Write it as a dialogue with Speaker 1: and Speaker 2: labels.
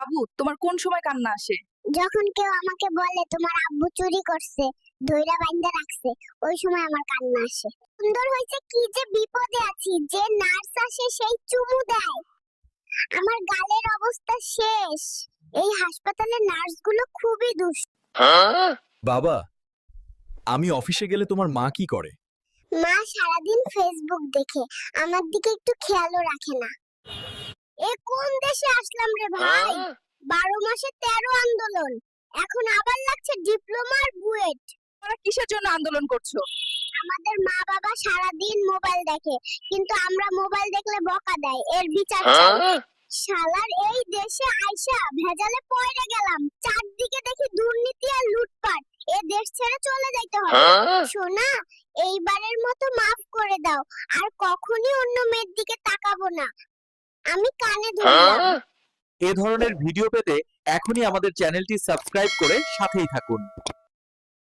Speaker 1: বাবু, তোমার কোন সময় কান্না আসে?
Speaker 2: যখন কেউ আমাকে বলে তোমার আব্বু চুরি করছে, ধইরা বাইন্ধা রাখছে, ওই সময় আমার কান্না আসে। সুন্দর হইছে কি যে বিপদে আছি, যে নার্স আসে সেই চুমু দেয়। আমার গালের অবস্থা শেষ। এই হাসপাতালে নার্সগুলো খুবই দুষ্ট।
Speaker 3: বাবা, আমি অফিসে গেলে তোমার মা কি করে?
Speaker 2: মা সারাদিন ফেসবুক দেখে, আমার দিকে একটু খেয়ালও রাখে না। এ কোন দেশে আসলাম রে ভাই? 12 মাসে 13 আন্দোলন, এখন আবার লাগছে ডিপ্লোমার বুয়েট।
Speaker 1: তোমরা কিসের জন্য আন্দোলন করছো?
Speaker 2: আমাদের মা বাবা সারাদিন মোবাইল দেখে, কিন্তু আমরা মোবাইল দেখলে বকা দেয়, এর বিচার চাই। শালার এই দেশে আইসা ভেজালে পড়ে গেলাম, চারদিকে দেখি দুর্নীতি আর লুটপাট। এ দেশ ছেড়ে চলে যাইতে হবে। সোনা, এইবারের মতো মাফ করে দাও, আর কখনই অন্য মেয়ের দিকে তাকাবো না। আমি কানে ধরলাম।
Speaker 3: এ ধরনের ভিডিও পেতে এখনই আমাদের চ্যানেলটি সাবস্ক্রাইব করে সাথেই থাকুন।